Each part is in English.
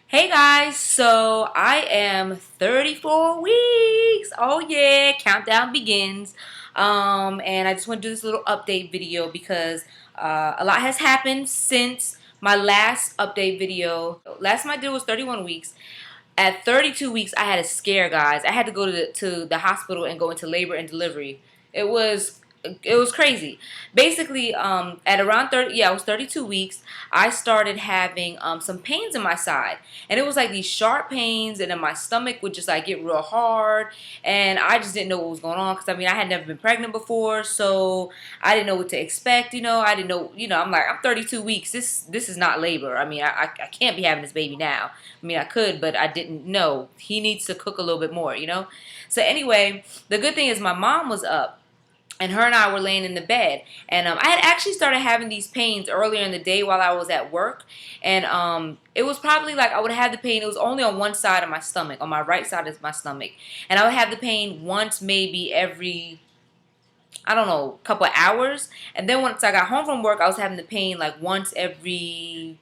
Hey guys, so I am 34 weeks. Oh yeah, countdown begins. And I just want to do this little update video because a lot has happened since my last update video. Last time I did was 31 weeks. At 32 weeks, I had a scare, guys. I had to go to the hospital and go into labor and delivery. It was it was crazy. Basically, at around 30, yeah, I was 32 weeks. I started having some pains in my side, and it was like these sharp pains, and then my stomach would just like get real hard, and I just didn't know what was going on because I mean I had never been pregnant before, so I didn't know what to expect. I didn't know. I'm like I'm 32 weeks. This is not labor. I mean I can't be having this baby now. I mean I could, but I didn't know. He needs to cook a little bit more. So anyway, the good thing is my mom was up and her and I were laying in the bed, and I had actually started having these pains earlier in the day while I was at work, and it was probably like I would have the pain. It was only on one side of my stomach, on my right side of my stomach, and I would have the pain once maybe every, I don't know, couple of hours, and then once I got home from work, I was having the pain like once every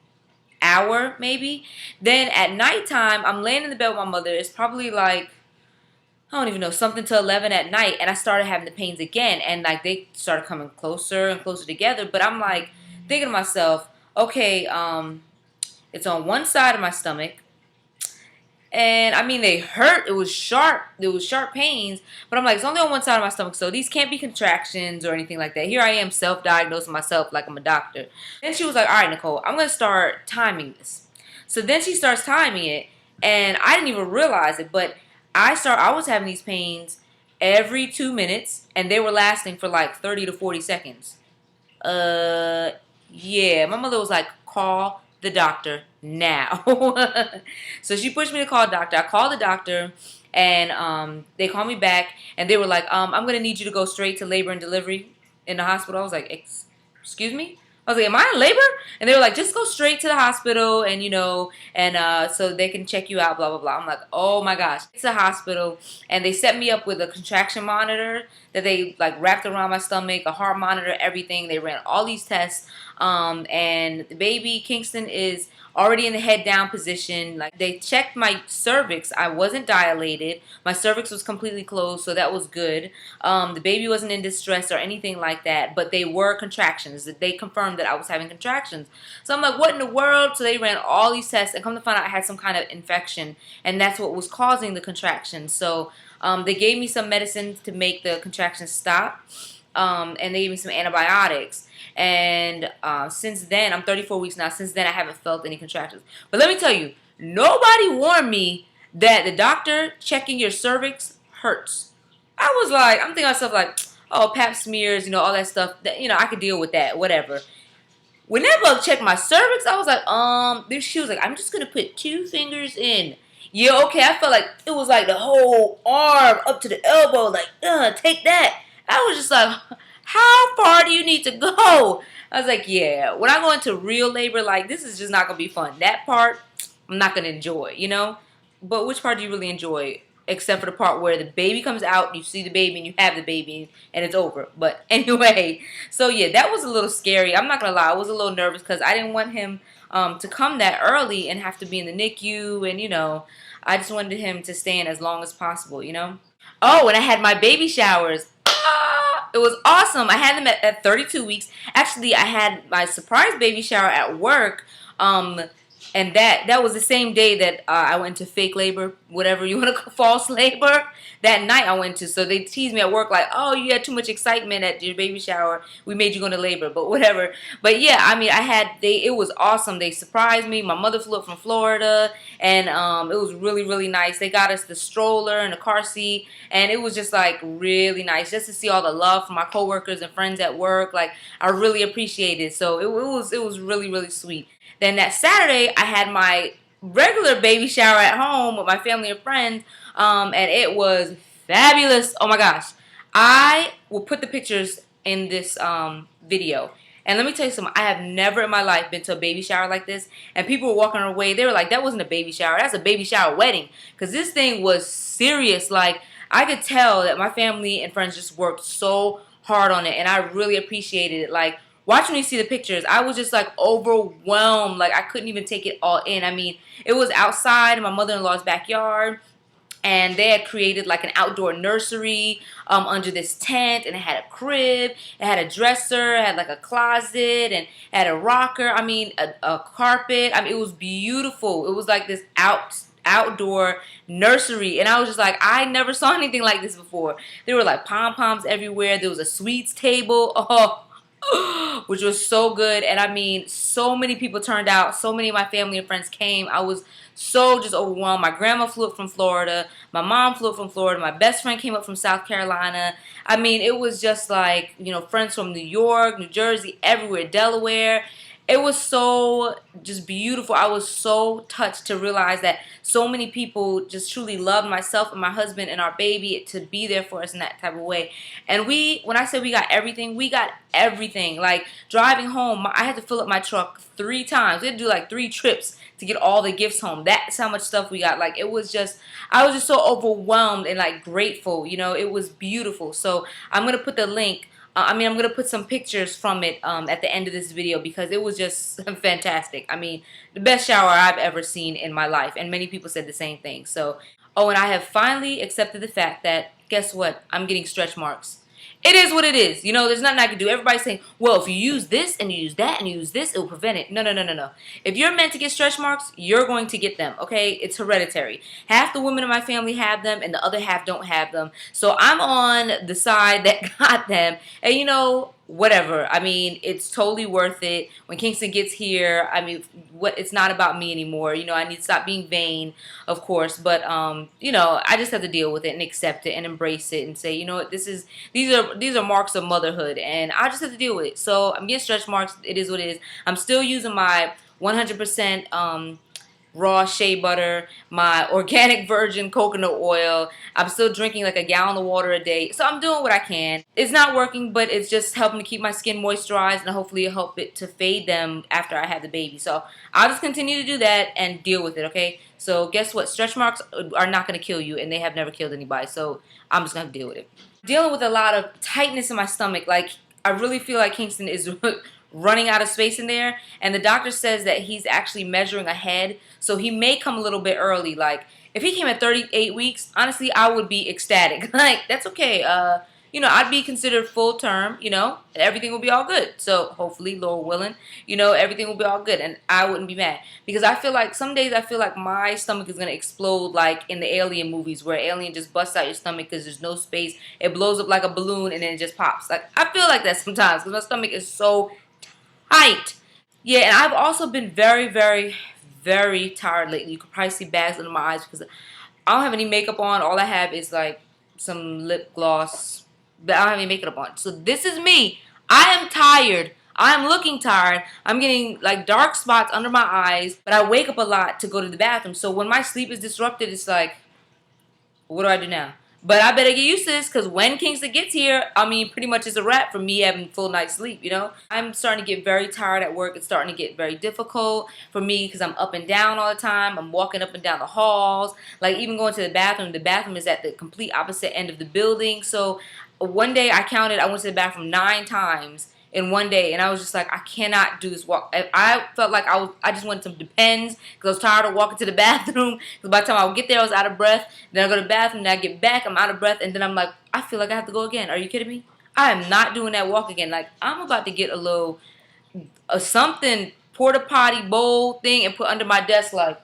hour maybe. Then at nighttime, I'm laying in the bed with my mother. It's probably like I don't even know, something to 11 at night, and I started having the pains again, and like they started coming closer and closer together. But I'm like thinking to myself, okay, it's on one side of my stomach, and I mean they hurt. It was sharp. It was sharp pains, but I'm like it's only on one side of my stomach, so these can't be contractions or anything like that. Here I am, self-diagnosing myself like I'm a doctor. Then she was like, all right, Nicole, I'm gonna start timing this. So then she starts timing it, and I didn't even realize it, but I was having these pains every 2 minutes, and they were lasting for like 30 to 40 seconds. Uh, yeah, my mother was like, call the doctor now. So she pushed me to call the doctor. I called the doctor, and they called me back, and they were like, I'm gonna need you to go straight to labor and delivery in the hospital. I was like, excuse me? I was like, am I in labor? And they were like, just go straight to the hospital and, so they can check you out, blah, blah, blah. I'm like, oh my gosh. It's a hospital. And they set me up with a contraction monitor that they like wrapped around my stomach, a heart monitor, everything. They ran all these tests. And the baby, Kingston, is already in the head down position. Like they checked my cervix. I wasn't dilated. My cervix was completely closed, so that was good. The baby wasn't in distress or anything like that, but they were contractions. They confirmed that I was having contractions. So I'm like, what in the world? So they ran all these tests, and come to find out I had some kind of infection, and that's what was causing the contractions. So they gave me some medicine to make the contractions stop, and they gave me some antibiotics. And since then, I'm 34 weeks now. Since then, I haven't felt any contractions. But let me tell you, nobody warned me that the doctor checking your cervix hurts. I was like, I'm thinking to myself like, oh, pap smears, all that stuff. That I could deal with that, whatever. When that bug checked my cervix, I was like, this. She was like, I'm just gonna put 2 fingers in. Yeah, okay. I felt like it was like the whole arm up to the elbow, like, take that. I was just like, how far do you need to go? I was like, yeah. When I go into real labor, like this is just not gonna be fun. That part, I'm not gonna enjoy. But which part do you really enjoy? Except for the part where the baby comes out, you see the baby, and you have the baby, and it's over. But anyway, so yeah, that was a little scary. I'm not gonna lie, I was a little nervous because I didn't want him to come that early and have to be in the NICU, and I just wanted him to stay in as long as possible. Oh, and I had my baby showers. It was awesome. I had them at 32 weeks. Actually, I had my surprise baby shower at work. And that was the same day that I went to fake labor, whatever you want to call false labor. That night I went to. So they teased me at work like, oh, you had too much excitement at your baby shower. We made you go into labor, but whatever. But yeah, I mean, it was awesome. They surprised me. My mother flew up from Florida, and it was really, really nice. They got us the stroller and the car seat, and it was just like really nice just to see all the love from my coworkers and friends at work. Like I really appreciated it. So it was really, really sweet. Then that Saturday, I had my regular baby shower at home with my family and friends, and it was fabulous. Oh my gosh. I will put the pictures in this video. And let me tell you something, I have never in my life been to a baby shower like this, and people were walking away, they were like, that wasn't a baby shower, that's a baby shower wedding, because this thing was serious. Like, I could tell that my family and friends just worked so hard on it, and I really appreciated it. Like, watching me see the pictures, I was just like overwhelmed. Like I couldn't even take it all in. I mean, it was outside in my mother-in-law's backyard, and they had created like an outdoor nursery under this tent, and it had a crib, it had a dresser, it had like a closet, and it had a rocker. I mean, a carpet. I mean, it was beautiful. It was like this outdoor nursery, and I was just like, I never saw anything like this before. There were like pom poms everywhere. There was a sweets table. Oh, which was so good. And I mean, so many people turned out. So many of my family and friends came. I was so just overwhelmed. My grandma flew up from Florida. My mom flew up from Florida. My best friend came up from South Carolina. I mean, it was just like, you know, friends from New York, New Jersey, everywhere, Delaware. It was so just beautiful. I was so touched to realize that so many people just truly loved myself and my husband and our baby to be there for us in that type of way. And when I say we got everything, we got everything. Like driving home, I had to fill up my truck 3 times. We had to do like 3 trips to get all the gifts home. That's how much stuff we got. Like it was just, I was just so overwhelmed and like grateful. You know, it was beautiful. So I'm going to put the link. I'm going to put some pictures from it at the end of this video because it was just fantastic. I mean, the best shower I've ever seen in my life. And many people said the same thing. So, oh, and I have finally accepted the fact that, guess what? I'm getting stretch marks. It is what it is. You know, there's nothing I can do. Everybody's saying, well, if you use this and you use that and you use this, it will prevent it. No, no, no, no, no. If you're meant to get stretch marks, you're going to get them, okay? It's hereditary. Half the women in my family have them and the other half don't have them. So I'm on the side that got them. And, you know, whatever. I mean, it's totally worth it. When Kingston gets here, I mean, it's not about me anymore. You know, I need to stop being vain, of course. But, you know, I just have to deal with it and accept it and embrace it and say, you know what, these are marks of motherhood, and I just have to deal with it. So I'm getting stretch marks. It is what it is. I'm still using my 100% raw shea butter, my organic virgin coconut oil. I'm still drinking like a gallon of water a day. So I'm doing what I can. It's not working, but it's just helping to keep my skin moisturized, and hopefully it'll help it to fade them after I have the baby. So I'll just continue to do that and deal with it, okay? So guess what? Stretch marks are not going to kill you, and they have never killed anybody. So I'm just going to deal with it. Dealing with a lot of tightness in my stomach. Like, I really feel like Kingston is running out of space in there, and the doctor says that he's actually measuring ahead, so he may come a little bit early. Like if he came at 38 weeks, honestly, I would be ecstatic. Like that's okay. You know, I'd be considered full term. You know, everything will be all good. So hopefully, Lord willing, you know, everything will be all good, and I wouldn't be mad because I feel like some days I feel like my stomach is gonna explode, like in the Alien movies where Alien just busts out your stomach because there's no space. It blows up like a balloon and then it just pops. Like I feel like that sometimes because my stomach is so tight. Yeah, and I've also been very, very, very tired lately. You could probably see bags under my eyes because I don't have any makeup on. All I have is like some lip gloss, but I don't have any makeup on. So this is me. I am tired. I am looking tired. I'm getting like dark spots under my eyes, but I wake up a lot to go to the bathroom. So when my sleep is disrupted, it's like, what do I do now? But I better get used to this because when Kingston gets here, I mean, pretty much it's a wrap for me having full night's sleep, you know? I'm starting to get very tired at work. It's starting to get very difficult for me because I'm up and down all the time. I'm walking up and down the halls. Like, even going to the bathroom is at the complete opposite end of the building. So one day I went to the bathroom 9 times in one day, and I was just like, I cannot do this walk. I felt like I just wanted some Depends because I was tired of walking to the bathroom. Because by the time I would get there, I was out of breath. Then I go to the bathroom, then I get back, I'm out of breath, and then I'm like, I feel like I have to go again. Are you kidding me? I am not doing that walk again. Like, I'm about to get a little something porta potty bowl thing and put under my desk. Like,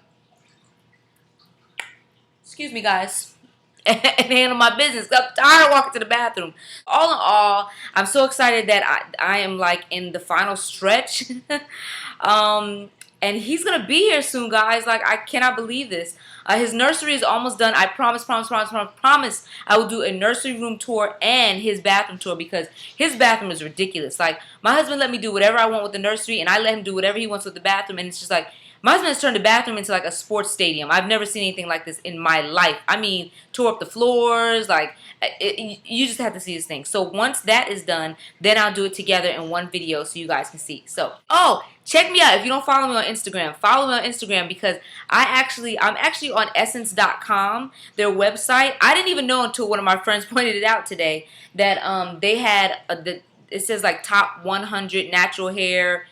excuse me, guys. And handle my business. I'm tired of walking to the bathroom. All in all, I'm so excited that I am like in the final stretch. And he's gonna be here soon, guys. Like, I cannot believe this. His nursery is almost done. I promise I will do a nursery room tour and his bathroom tour because his bathroom is ridiculous. Like, my husband let me do whatever I want with the nursery, and I let him do whatever he wants with the bathroom, and it's just like, my husband has turned the bathroom into like a sports stadium. I've never seen anything like this in my life. I mean, tore up the floors. Like, you just have to see this thing. So once that is done, then I'll do it together in one video so you guys can see. So, oh, check me out. If you don't follow me on Instagram, follow me on Instagram because I'm actually on essence.com, their website. I didn't even know until one of my friends pointed it out today that they had it says like top 100 natural hair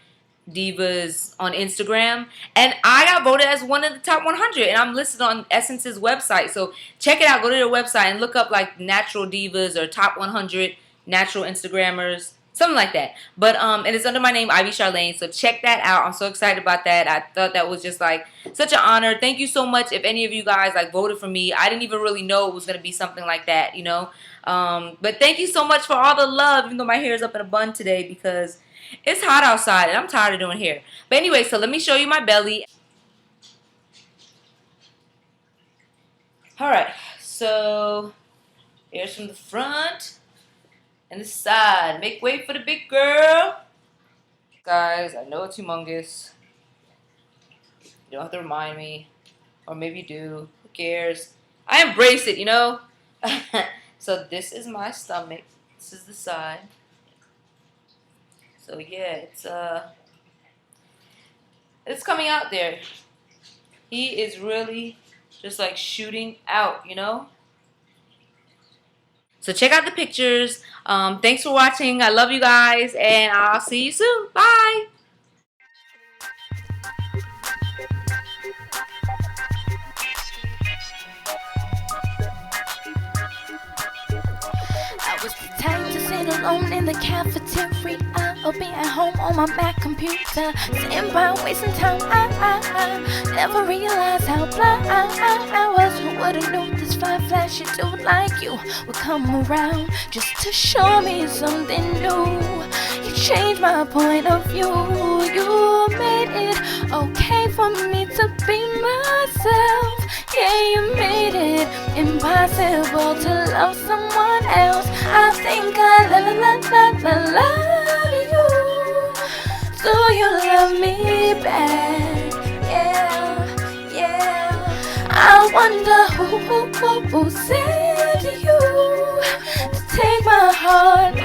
divas on Instagram, and I got voted as one of the top 100, and I'm listed on Essence's website. So check it out. Go to their website and look up like natural divas or top 100 natural Instagrammers, something like that. But and it's under my name, Ivy Charlene. So check that out. I'm so excited about that. I thought that was just like such an honor. Thank you so much. If any of you guys like voted for me, I didn't even really know it was gonna be something like that, you know. But thank you so much for all the love, even though my hair is up in a bun today because it's hot outside and I'm tired of doing hair. But anyway, so let me show you my belly. Alright, so here's from the front and the side. Make way for the big girl. Guys, I know it's humongous. You don't have to remind me. Or maybe you do. Who cares? I embrace it, you know? So this is my stomach. This is the side. So yeah, it's coming out there. He is really just like shooting out, you know? So check out the pictures. Thanks for watching. I love you guys, and I'll see you soon. Bye. I was the type to sit alone in the cafeteria or be at home on my Mac computer, sitting by wasting time. I never realized how blind I was. Who would've knew this fly flashy dude like you would come around just to show me something new? You changed my point of view. You made it okay for me to be myself. Yeah, you made it impossible to love someone else. I think I love you. Do you love me back? Yeah, yeah. I wonder who said to you to take my heart.